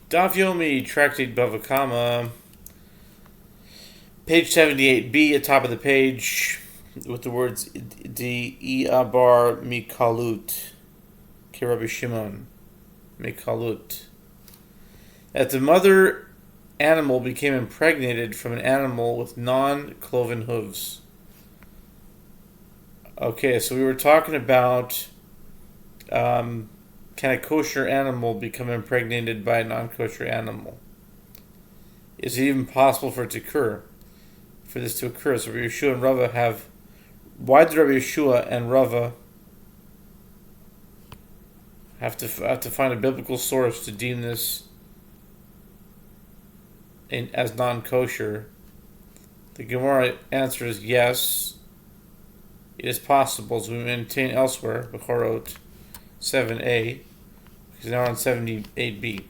Daf Yomi, Tractate Bava, page 78b, at top of the page, with the words Di Iabar Mikalut, Kirabi Shimon, Mikalut. That the mother animal became impregnated from an animal with non-cloven hooves. Okay, so we were talking about can a kosher animal become impregnated by a non-kosher animal? Is it even possible for this to occur? So Rabbi Yehoshua and Rava have. Why did Rabbi Yehoshua and Rava have to find a biblical source to deem this as non-kosher? The Gemara answer is yes. It is possible, as we maintain elsewhere, Bechorot 7a, because now on 78b,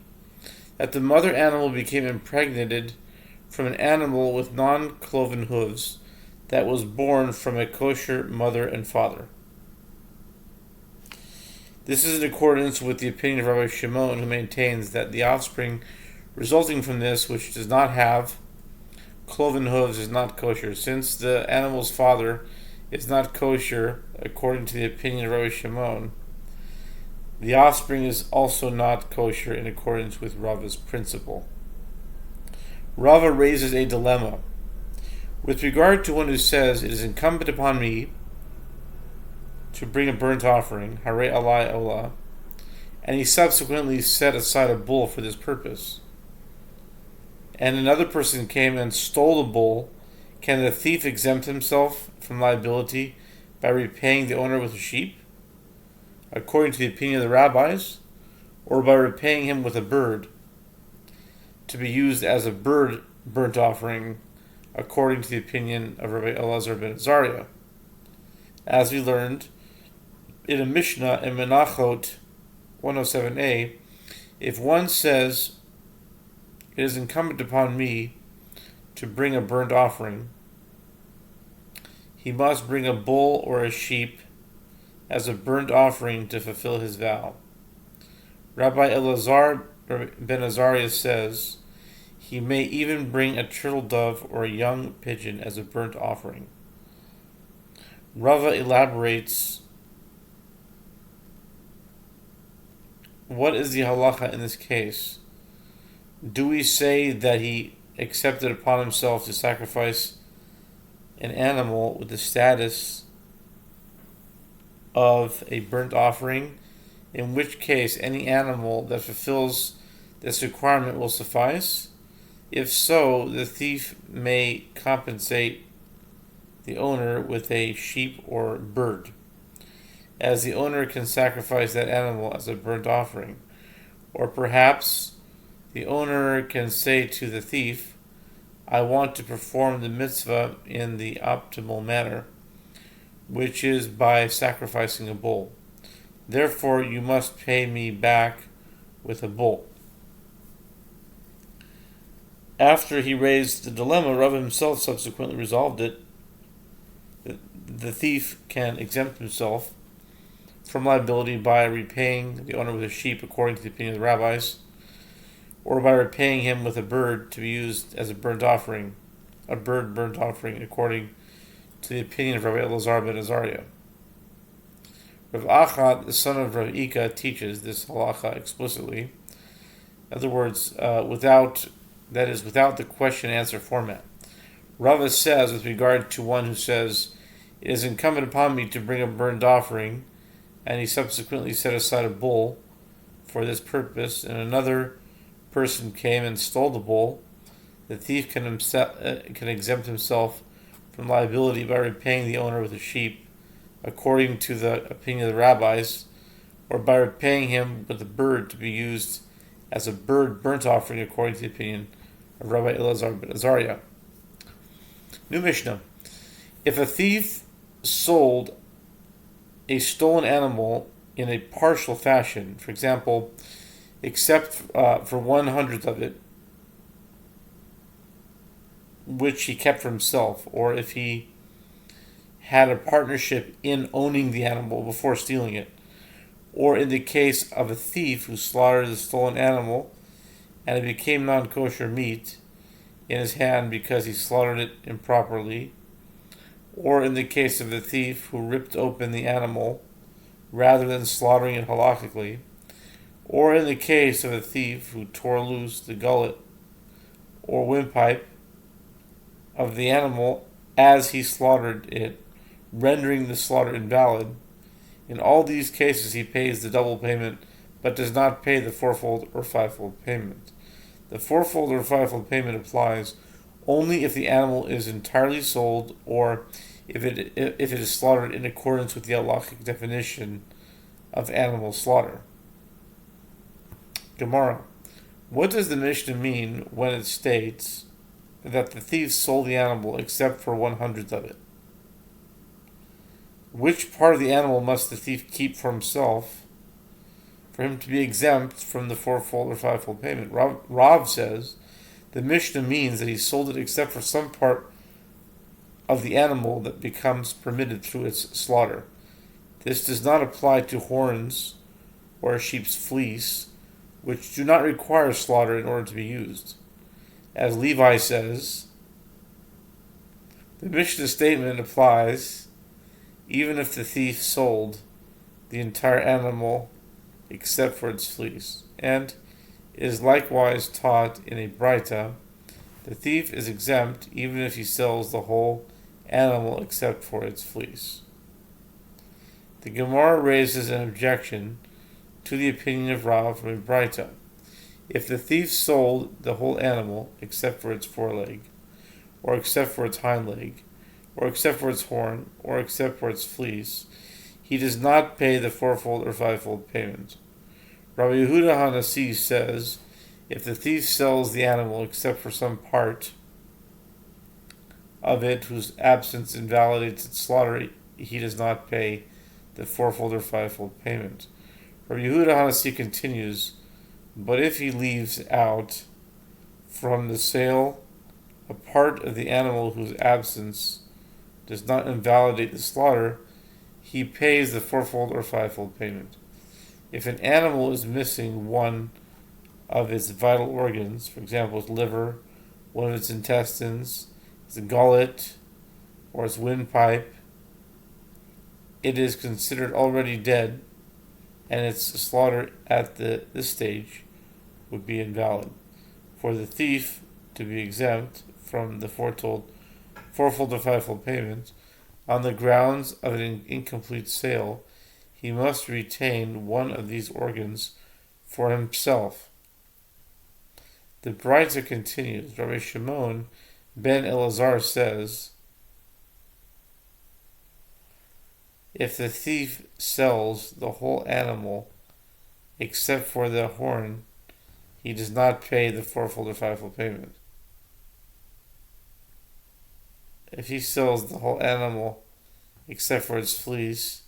that the mother animal became impregnated from an animal with non-cloven hooves that was born from a kosher mother and father. This is in accordance with the opinion of Rabbi Shimon, who maintains that the offspring resulting from this, which does not have cloven hooves, is not kosher. Since the animal's father is not kosher, according to the opinion of Rabbi Shimon, the offspring is also not kosher in accordance with Rava's principle. Rava raises a dilemma. With regard to one who says, it is incumbent upon me to bring a burnt offering, Hare Alai Ola, and he subsequently set aside a bull for this purpose, and another person came and stole the bull, can the thief exempt himself from liability by repaying the owner with a sheep, according to the opinion of the rabbis, or by repaying him with a bird to be used as a bird burnt offering, according to the opinion of Rabbi Elazar ben Azariah? As we learned in a Mishnah in Menachot 107a, if one says, it is incumbent upon me to bring a burnt offering, he must bring a bull or a sheep as a burnt offering to fulfill his vow. Rabbi Elazar ben Azariah says he may even bring a turtle dove or a young pigeon as a burnt offering. Rava elaborates, what is the halacha in this case? Do we say that he accepted upon himself to sacrifice an animal with the status of a burnt offering, in which case any animal that fulfills this requirement will suffice? If so, the thief may compensate the owner with a sheep or bird, as the owner can sacrifice that animal as a burnt offering. Or perhaps the owner can say to the thief, I want to perform the mitzvah in the optimal manner, which is by sacrificing a bull. Therefore, you must pay me back with a bull. After he raised the dilemma, Rav himself subsequently resolved it. The thief can exempt himself from liability by repaying the owner with a sheep, according to the opinion of the rabbis, or by repaying him with a bird to be used as a burnt offering, according to the opinion of Rabbi Elazar ben Azariah. Rav Achad, the son of Rav Ika, teaches this halacha explicitly. In other words, without the question-answer format. Rava says, with regard to one who says, it is incumbent upon me to bring a burnt offering, and he subsequently set aside a bull for this purpose, and another person came and stole the bull, the thief can exempt himself from liability by repaying the owner with a sheep, according to the opinion of the rabbis, or by repaying him with a bird to be used as a bird burnt offering, according to the opinion of Rabbi Elazar ben Azariah. New Mishnah. If a thief sold a stolen animal in a partial fashion, for example, except for 1/100th of it, which he kept for himself, or if he had a partnership in owning the animal before stealing it, or in the case of a thief who slaughtered the stolen animal and it became non-kosher meat in his hand because he slaughtered it improperly, or in the case of the thief who ripped open the animal rather than slaughtering it halakhically, or in the case of a thief who tore loose the gullet or windpipe of the animal as he slaughtered it, rendering the slaughter invalid. In all these cases he pays the double payment, but does not pay the fourfold or fivefold payment. The fourfold or fivefold payment applies only if the animal is entirely sold, or if it is slaughtered in accordance with the halachic definition of animal slaughter. Gemara. What does the Mishnah mean when it states that the thief sold the animal except for 1/100th of it? Which part of the animal must the thief keep for himself for him to be exempt from the fourfold or fivefold payment? Rav says the Mishnah means that he sold it except for some part of the animal that becomes permitted through its slaughter. This does not apply to horns or a sheep's fleece, which do not require slaughter in order to be used. As Levi says, the Mishnah statement applies even if the thief sold the entire animal except for its fleece, and is likewise taught in a Braita, the thief is exempt even if he sells the whole animal except for its fleece. The Gemara raises an objection to the opinion of Rav from a Braita. If the thief sold the whole animal except for its foreleg, or except for its hind leg, or except for its horn, or except for its fleece, he does not pay the fourfold or fivefold payment. Rabbi Yehuda Hanasi says, if the thief sells the animal except for some part of it whose absence invalidates its slaughter, he does not pay the fourfold or fivefold payment. Rabbi Yehuda Hanasi continues, but if he leaves out from the sale a part of the animal whose absence does not invalidate the slaughter, he pays the fourfold or fivefold payment. If an animal is missing one of its vital organs, for example, its liver, one of its intestines, its gullet, or its windpipe, it is considered already dead, and its slaughter at this stage would be invalid. For the thief to be exempt from the fourfold or fivefold payment on the grounds of an incomplete sale, he must retain one of these organs for himself. The Braita continues. Rabbi Shimon ben Elazar says, if the thief sells the whole animal except for the horn, he does not pay the fourfold or fivefold payment. If he sells the whole animal except for its fleece,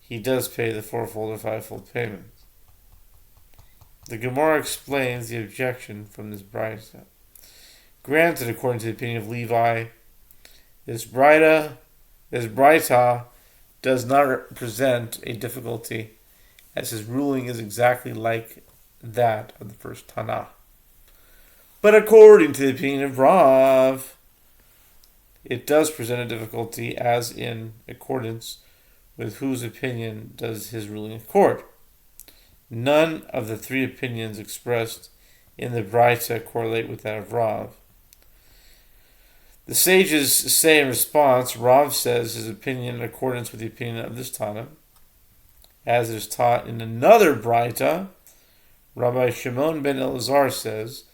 he does pay the fourfold or fivefold payment. The Gemara explains the objection from this Braita. Granted, according to the opinion of Levi, this Braita does not represent a difficulty, as his ruling is exactly like that of the first Tanah. But according to the opinion of Rav, it does present a difficulty, as in accordance with whose opinion does his ruling accord. None of the three opinions expressed in the Braita correlate with that of Rav. The sages say in response, Rav says his opinion in accordance with the opinion of this Tana, as it is taught in another Braita. Rabbi Shimon ben Elazar says,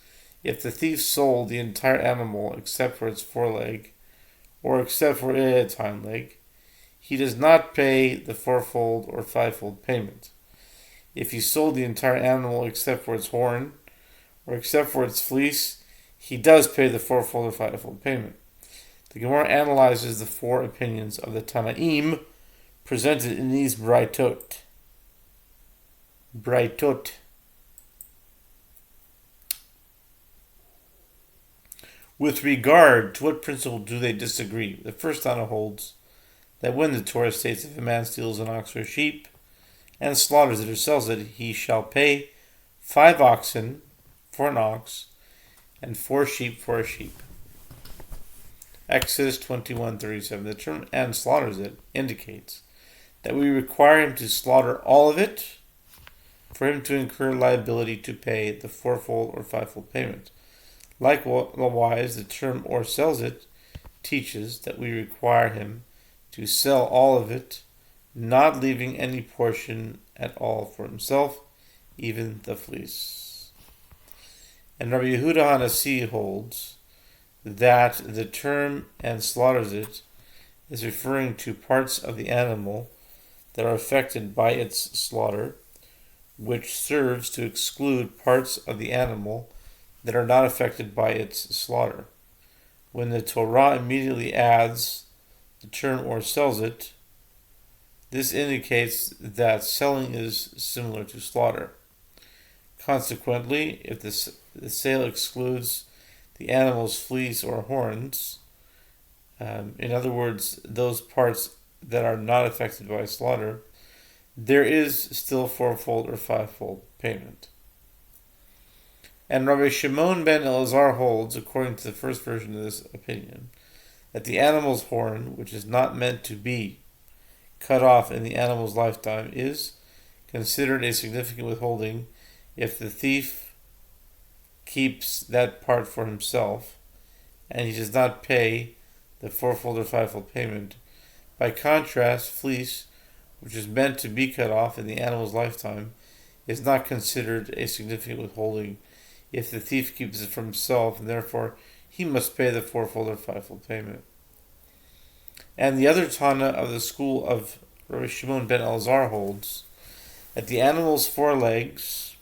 if the thief sold the entire animal except for its foreleg, or except for its hind leg, he does not pay the fourfold or fivefold payment. If he sold the entire animal except for its horn, or except for its fleece, he does pay the fourfold or fivefold payment. The Gemara analyzes the four opinions of the Tanaim presented in these Braitot. With regard to what principle do they disagree? The first Tana holds that when the Torah states if a man steals an ox or a sheep and slaughters it or sells it, he shall pay 5 oxen for an ox, and 4 sheep for a sheep. Exodus 21:37. The term "and slaughters it" indicates that we require him to slaughter all of it for him to incur liability to pay the fourfold or fivefold payment. Likewise, the term "or sells it" teaches that we require him to sell all of it, not leaving any portion at all for himself, even the fleece. And Rabbi Yehuda Hanasi holds that the term "and slaughters it" is referring to parts of the animal that are affected by its slaughter, which serves to exclude parts of the animal that are not affected by its slaughter. When the Torah immediately adds the term "or sells it," this indicates that selling is similar to slaughter. Consequently, if the sale excludes the animal's fleece or horns, in other words, those parts that are not affected by slaughter, there is still fourfold or fivefold payment. And Rabbi Shimon ben Elazar holds, according to the first version of this opinion, that the animal's horn, which is not meant to be cut off in the animal's lifetime, is considered a significant withholding if the thief keeps that part for himself and he does not pay the fourfold or fivefold payment. By contrast, fleece, which is meant to be cut off in the animal's lifetime, is not considered a significant withholding if the thief keeps it for himself, and therefore he must pay the fourfold or fivefold payment. And the other Tana of the school of Rabbi Shimon ben Elazar holds that the animal's forelegs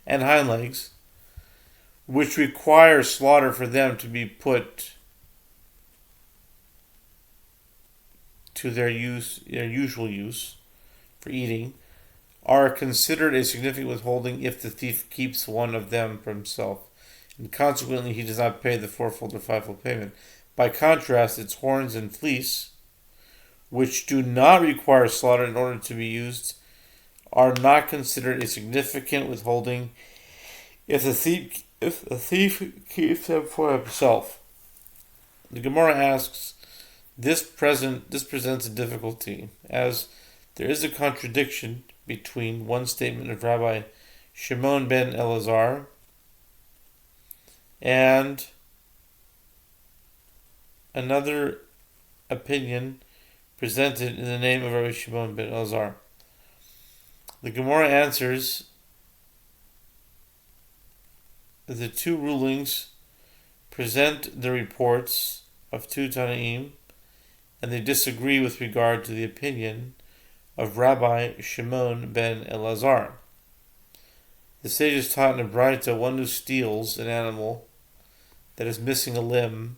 and hind legs, which require slaughter for them to be put to their usual use for eating, are considered a significant withholding if the thief keeps one of them for himself, and consequently he does not pay the fourfold or fivefold payment. By contrast, its horns and fleece, which do not require slaughter in order to be used, are not considered a significant withholding if the thief keeps them for himself. The Gemara asks, this presents a difficulty, as there is a contradiction between one statement of Rabbi Shimon ben Elazar and another opinion presented in the name of Rabbi Shimon ben Elazar. The Gemara answers that the two rulings present the reports of two Tanaim, and they disagree with regard to the opinion of Rabbi Shimon ben Elazar. The sages taught in a Braita, one who steals an animal that is missing a limb,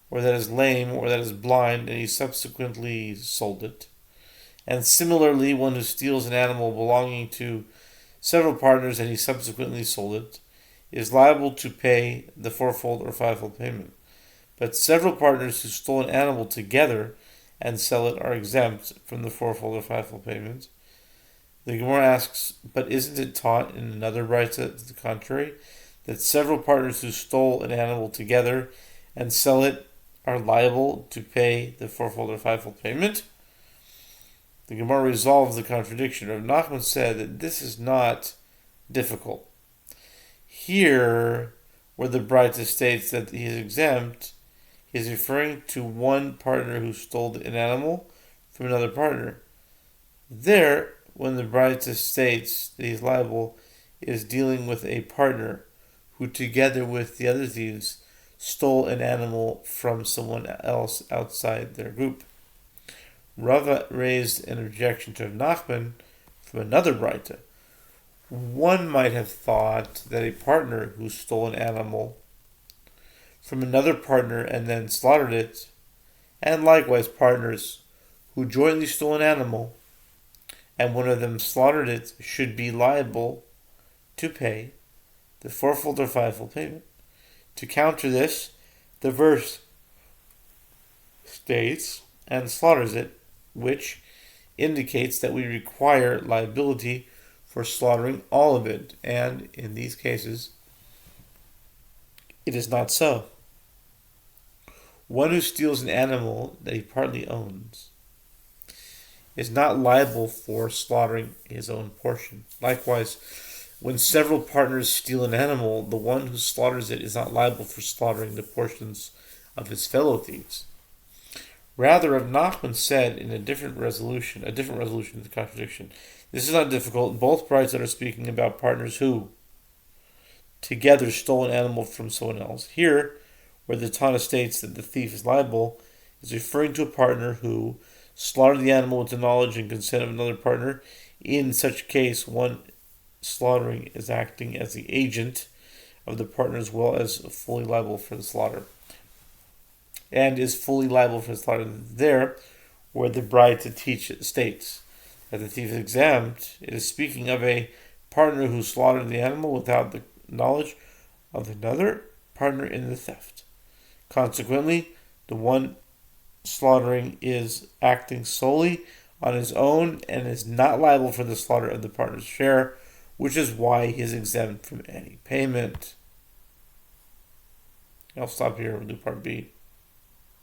or that is lame, or that is blind, and he subsequently sold it. And similarly, one who steals an animal belonging to several partners and he subsequently sold it, is liable to pay the fourfold or fivefold payment. But several partners who stole an animal together and sell it are exempt from the fourfold or fivefold payment. The Gemara asks, but isn't it taught in another Braita to the contrary, that several partners who stole an animal together and sell it are liable to pay the fourfold or fivefold payment? The Gemara resolves the contradiction. Rav Nachman said that this is not difficult. Here, where the Braita states that he is exempt, he is referring to one partner who stole an animal from another partner. There, when the Braita states that he is liable, it is dealing with a partner who, together with the other thieves, stole an animal from someone else outside their group. Rava raised an objection to Nachman from another Braita. One might have thought that a partner who stole an animal from another partner and then slaughtered it, and likewise partners who jointly stole an animal and one of them slaughtered it, should be liable to pay the fourfold or fivefold payment. To counter this, the verse states and slaughters it, which indicates that we require liability for slaughtering all of it, and in these cases, it is not so. One who steals an animal that he partly owns is not liable for slaughtering his own portion. Likewise, when several partners steal an animal, the one who slaughters it is not liable for slaughtering the portions of his fellow thieves. Rather, Rav Nachman said in a different resolution of the contradiction, this is not difficult. Both brides that are speaking about partners who together stole an animal from someone else. Here, where the Tana states that the thief is liable, is referring to a partner who slaughtered the animal with the knowledge and consent of another partner. In such case, one slaughtering is acting as the agent of the partner as well as fully liable for the slaughter. And is fully liable for the slaughter. There, where the bride to teach states that the thief is exempt, it is speaking of a partner who slaughtered the animal without the knowledge of another partner in the theft. Consequently, the one slaughtering is acting solely on his own and is not liable for the slaughter of the partner's share, which is why he is exempt from any payment. I'll stop here. We'll do part B.